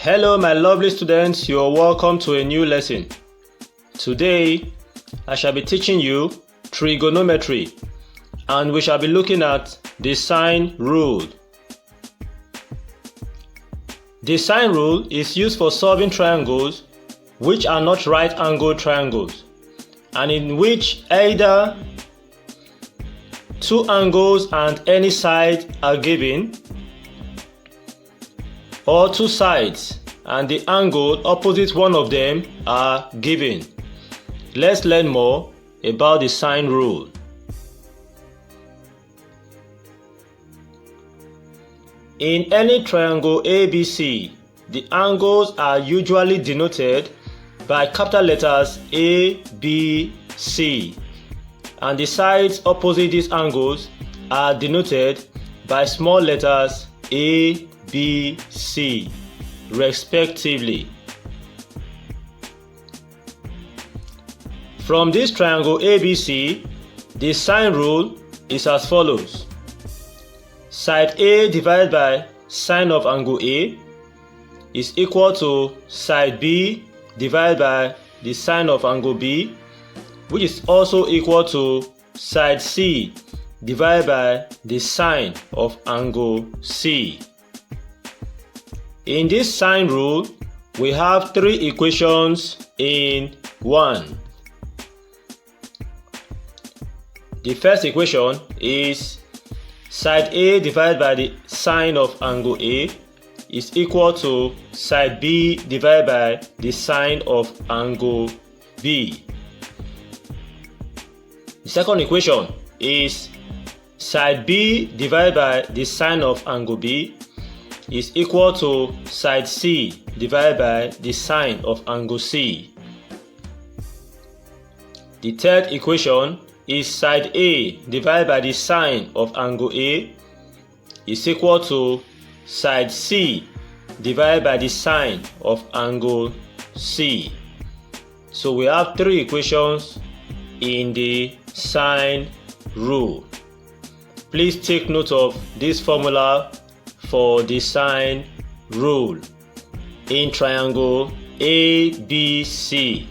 Hello my lovely students, you are welcome to a new lesson. Today I shall be teaching you trigonometry and we shall be looking at the sine rule. The sine rule is used for solving triangles which are not right angled triangles and in which either two angles and any side are given or two sides and the angle opposite one of them are given. Let's learn more about the sine rule. In any triangle ABC, the angles are usually denoted by capital letters A, B, C, and the sides opposite these angles are denoted by small letters A, B, C, respectively. From this triangle ABC, the sine rule is as follows. Side A divided by sine of angle A is equal to side B divided by the sine of angle B, which is also equal to side C divided by the sine of angle C. In this sine rule, we have three equations in one. The first equation is side A divided by the sine of angle A is equal to side B divided by the sine of angle B. The second equation is side B divided by the sine of angle B is equal to side C divided by the sine of angle C. The third equation is side A divided by the sine of angle A is equal to side C divided by the sine of angle C. So we have three equations in the sine rule. Please take note of this formula for the sine rule in triangle ABC.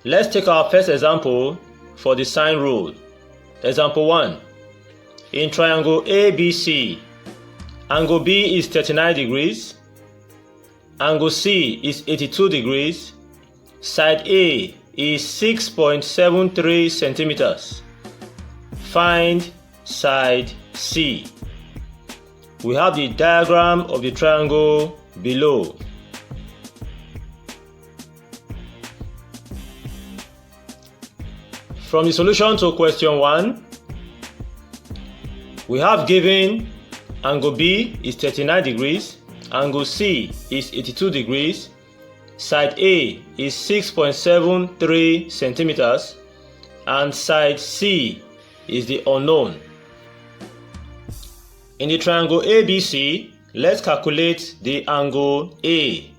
Let's take our first example for the sine rule. Example 1. In triangle ABC, angle B is 39 degrees, angle C is 82 degrees, side A is 6.73 centimeters. Find side C. We have the diagram of the triangle below. From the solution to question 1, we have given angle B is 39 degrees, angle C is 82 degrees, side A is 6.73 centimeters, and side C is the unknown. In the triangle ABC, let's calculate the angle A.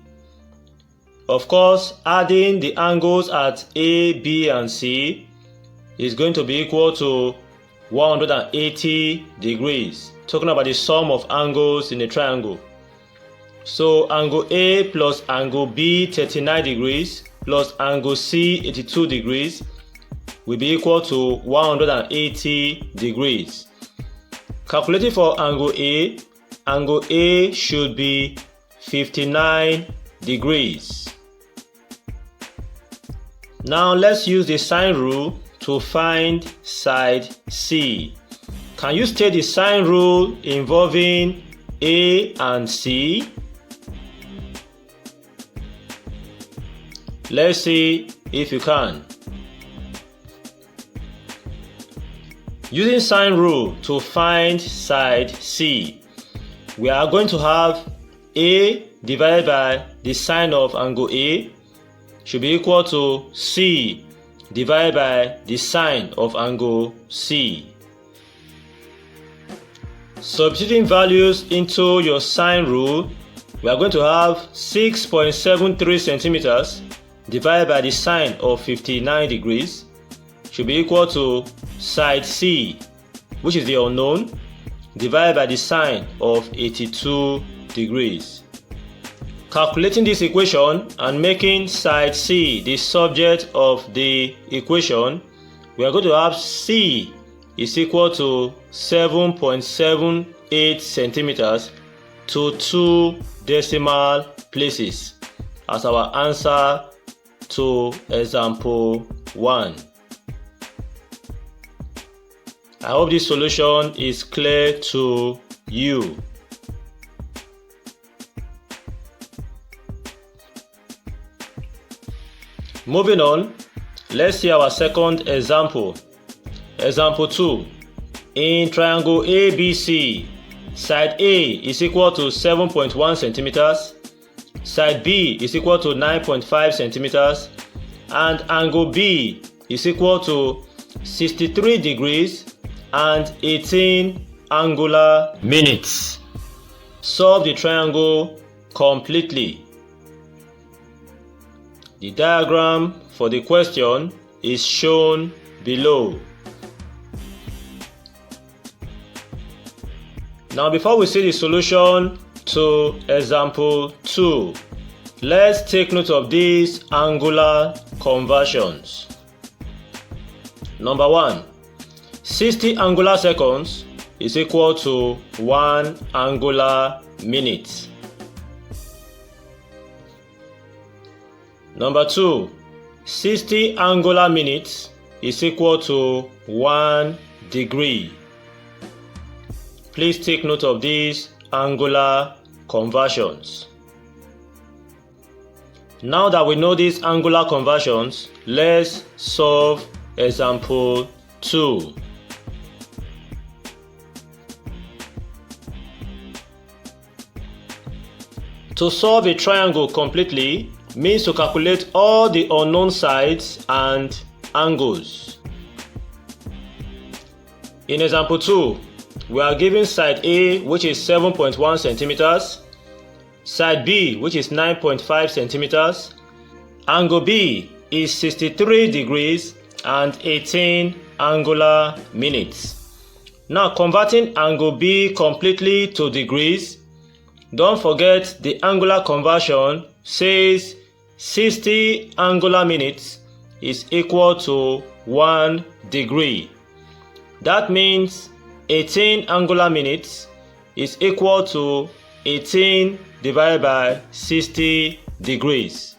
Of course, adding the angles at A, B, and C is going to be equal to 180 degrees. Talking about the sum of angles in a triangle. So angle A plus angle B 39 degrees plus angle C 82 degrees will be equal to 180 degrees. Calculating for angle A should be 59 degrees. Now let's use the sine rule to find side C. Can you state the sine rule involving A and C? Let's see if you can. Using sine rule to find side C, we are going to have A divided by the sine of angle A should be equal to C divided by the sine of angle C. Substituting values into your sine rule, we are going to have 6.73 centimeters divided by the sine of 59 degrees should be equal to side C, which is the unknown, divided by the sine of 82 degrees. Calculating this equation and making side C the subject of the equation, we are going to have C is equal to 7.78 centimeters to 2 decimal places as our answer to example 1. I hope this solution is clear to you. Moving on, let's see our second example. Example 2. In triangle ABC, side A is equal to 7.1 centimeters, side B is equal to 9.5 centimeters, and angle B is equal to 63 degrees and 18 angular minutes. Solve the triangle completely. The diagram for the question is shown below. Now, before we see the solution to example 2, let's take note of these angular conversions. Number 1, 60 angular seconds is equal to 1 angular minute. Number 2, 60 angular minutes is equal to 1 degree. Please take note of these angular conversions. Now that we know these angular conversions, let's solve example 2. To solve a triangle completely means to calculate all the unknown sides and angles. In example 2, we are given side A, which is 7.1 centimeters, side B, which is 9.5 centimeters, angle B is 63 degrees and 18 angular minutes. Now, converting angle B completely to degrees, don't forget the angular conversion says 60 angular minutes is equal to 1 degree. That means 18 angular minutes is equal to 18 divided by 60 degrees.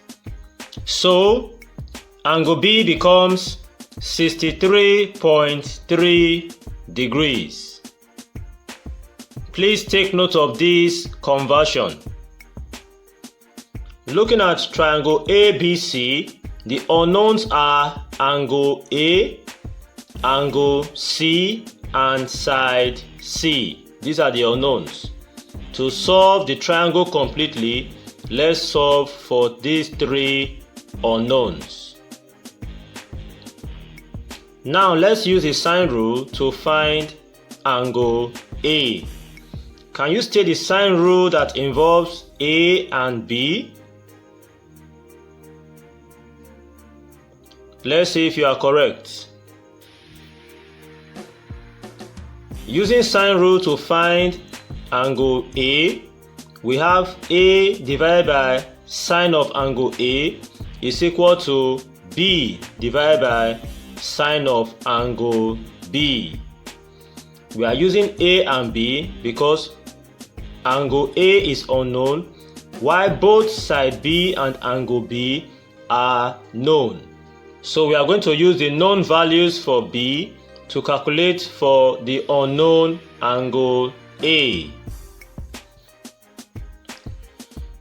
So, angle B becomes 63.3 degrees. Please take note of this conversion. Looking at triangle ABC, the unknowns are angle A, angle C, and side C. These are the unknowns. To solve the triangle completely, let's solve for these 3 unknowns. Now let's use the sine rule to find angle A. Can you state the sine rule that involves A and B? Let's see if you are correct. Using sine rule to find angle A, we have A divided by sine of angle A is equal to B divided by sine of angle B. We are using A and B because angle A is unknown, while both side B and angle B are known. So we are going to use the known values for B to calculate for the unknown angle A.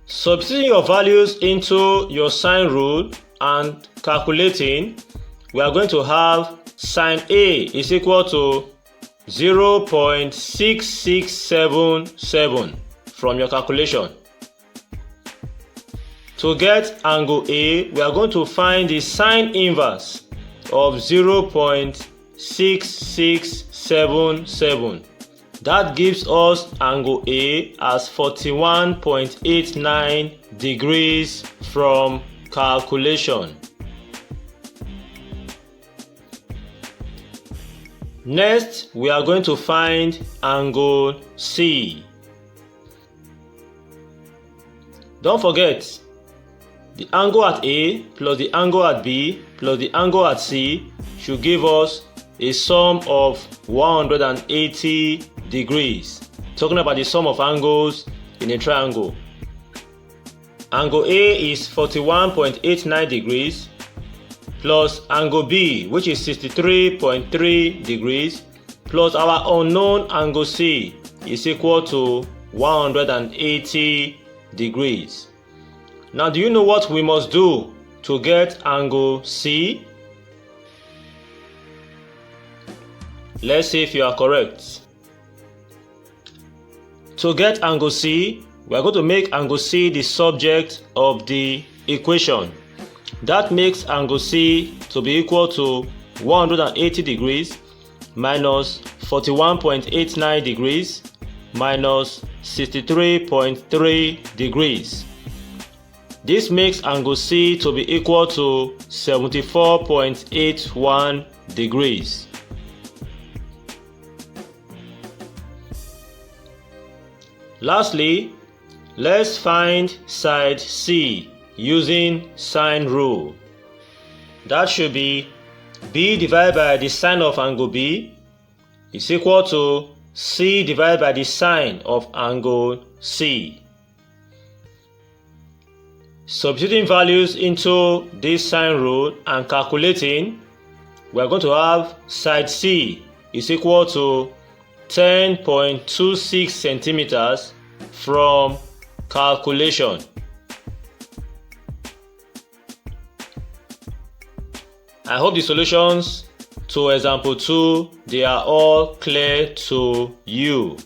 Substituting your values into your sine rule and calculating, we are going to have sine A is equal to 0.6677 from your calculation. To get angle A, we are going to find the sine inverse of 0.6677. That gives us angle A as 41.89 degrees from calculation. Next, we are going to find angle C. Don't forget, the angle at A plus the angle at B plus the angle at C should give us a sum of 180 degrees. Talking about the sum of angles in a triangle. Angle A is 41.89 degrees plus angle B, which is 63.3 degrees, plus our unknown angle C is equal to 180 degrees. Now, do you know what we must do to get angle C? Let's see if you are correct. To get angle C, we are going to make angle C the subject of the equation. That makes angle C to be equal to 180 degrees minus 41.89 degrees minus 63.3 degrees. This makes angle C to be equal to 74.81 degrees. Lastly, let's find side C using sine rule. That should be B divided by the sine of angle B is equal to C divided by the sine of angle C. Substituting values into this sine rule and calculating, we are going to have side C is equal to 10.26 centimeters from calculation. I hope the solutions to example 2, they are all clear to you.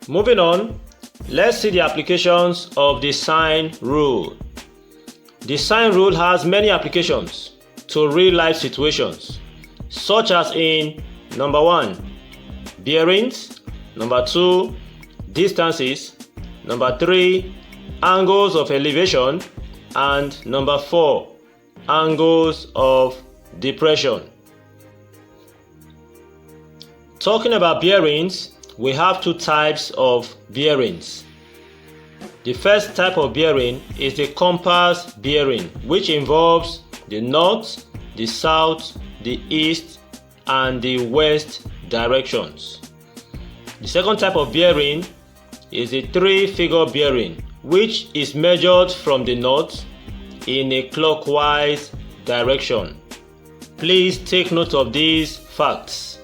Moving on, let's see the applications of the sine rule. The sine rule has many applications to real-life situations, such as in number 1, bearings, number 2, distances, number 3, angles of elevation, and number 4, angles of depression. Talking about bearings, we have two types of bearings. The first type of bearing is the compass bearing, which involves the north, the south, the east, and the west directions. The second type of bearing is the three-figure bearing, which is measured from the north in a clockwise direction. Please take note of these facts.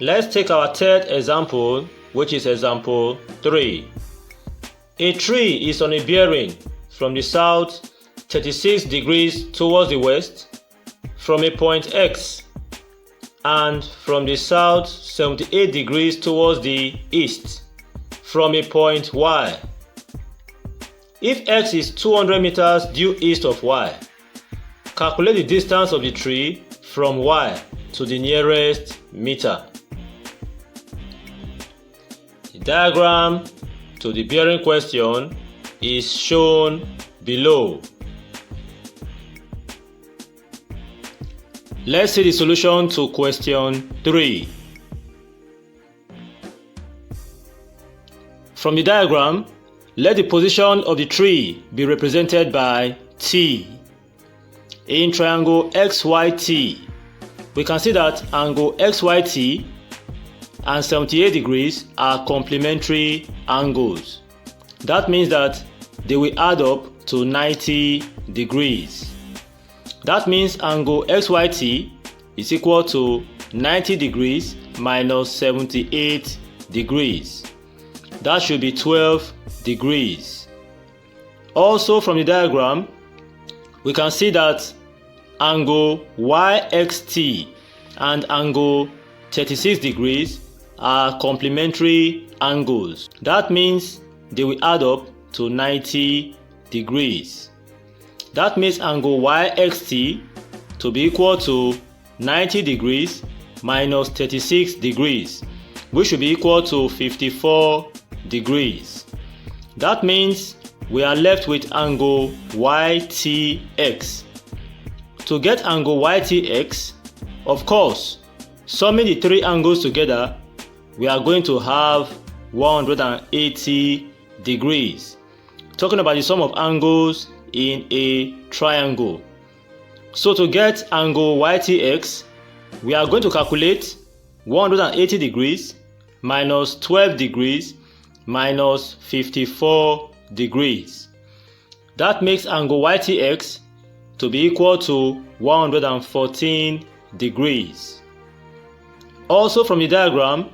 Let's take our third example, which is example 3. A tree is on a bearing from the south 36 degrees towards the west from a point X, and from the south 78 degrees towards the east from a point Y. If X is 200 meters due east of Y, calculate the distance of the tree from Y to the nearest meter. The diagram to the bearing question is shown below. Let's see the solution to question 3. From the diagram, let the position of the tree be represented by T. In triangle XYT, we can see that angle XYT and 78 degrees are complementary angles. That means that they will add up to 90 degrees. That means angle XYT is equal to 90 degrees minus 78 degrees. That should be 12 degrees. Also from the diagram, we can see that angle YXT and angle 36 degrees are complementary angles. That means they will add up to 90 degrees. That makes angle YXT to be equal to 90 degrees minus 36 degrees, which should be equal to 54 degrees. That means we are left with angle YTX. To get angle YTX, of course, summing the three angles together, we are going to have 180 degrees. Talking about the sum of angles in a triangle. So to get angle YTX, we are going to calculate 180 degrees minus 12 degrees minus 54 degrees. That makes angle YTX to be equal to 114 degrees. Also from the diagram,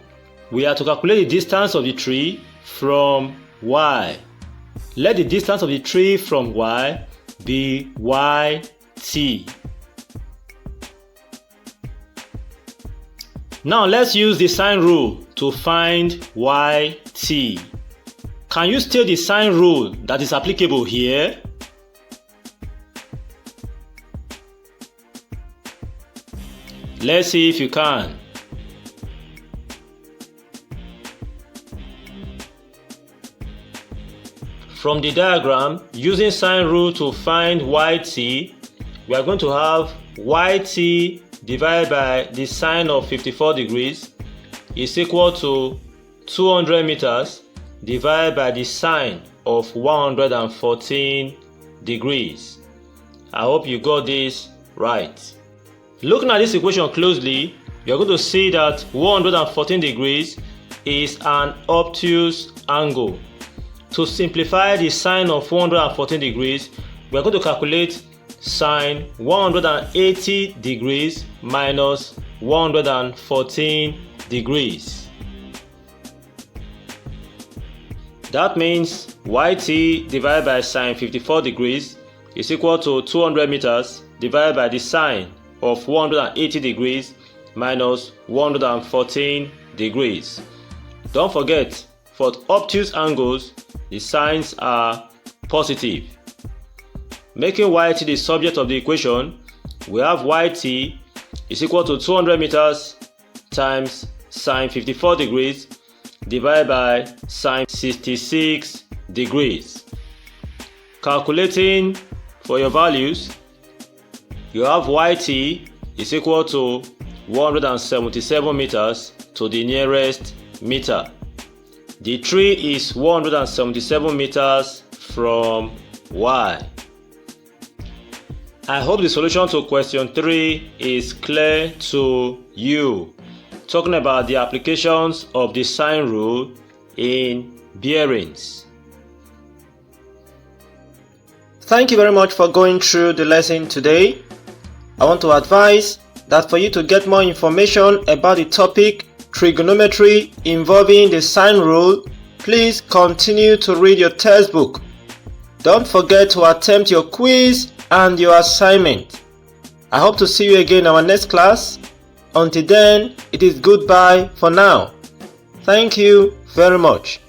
we are to calculate the distance of the tree from Y. Let the distance of the tree from Y be YT. Now let's use the sine rule to find YT. Can you state the sine rule that is applicable here? Let's see if you can. From the diagram, using sine rule to find YT, we are going to have YT divided by the sine of 54 degrees is equal to 200 meters divided by the sine of 114 degrees. I hope you got this right. Looking at this equation closely, you are going to see that 114 degrees is an obtuse angle. To simplify the sine of 114 degrees, we are going to calculate sine 180 degrees minus 114 degrees. That means YT divided by sine 54 degrees is equal to 200 meters divided by the sine of 180 degrees minus 114 degrees. Don't forget, for obtuse angles, the signs are positive. Making YT the subject of the equation, we have YT is equal to 200 meters times sine 54 degrees divided by sine 66 degrees. Calculating for your values, you have YT is equal to 177 meters to the nearest meter. The tree is 177 meters from Y. I hope the solution to question 3 is clear to you. Talking about the applications of the sine rule in bearings. Thank you very much for going through the lesson today. I want to advise that for you to get more information about the topic trigonometry involving the sine rule, please continue to read your textbook. Don't forget to attempt your quiz and your assignment. I hope to see you again in our next class. Until then, it is goodbye for now. Thank you very much.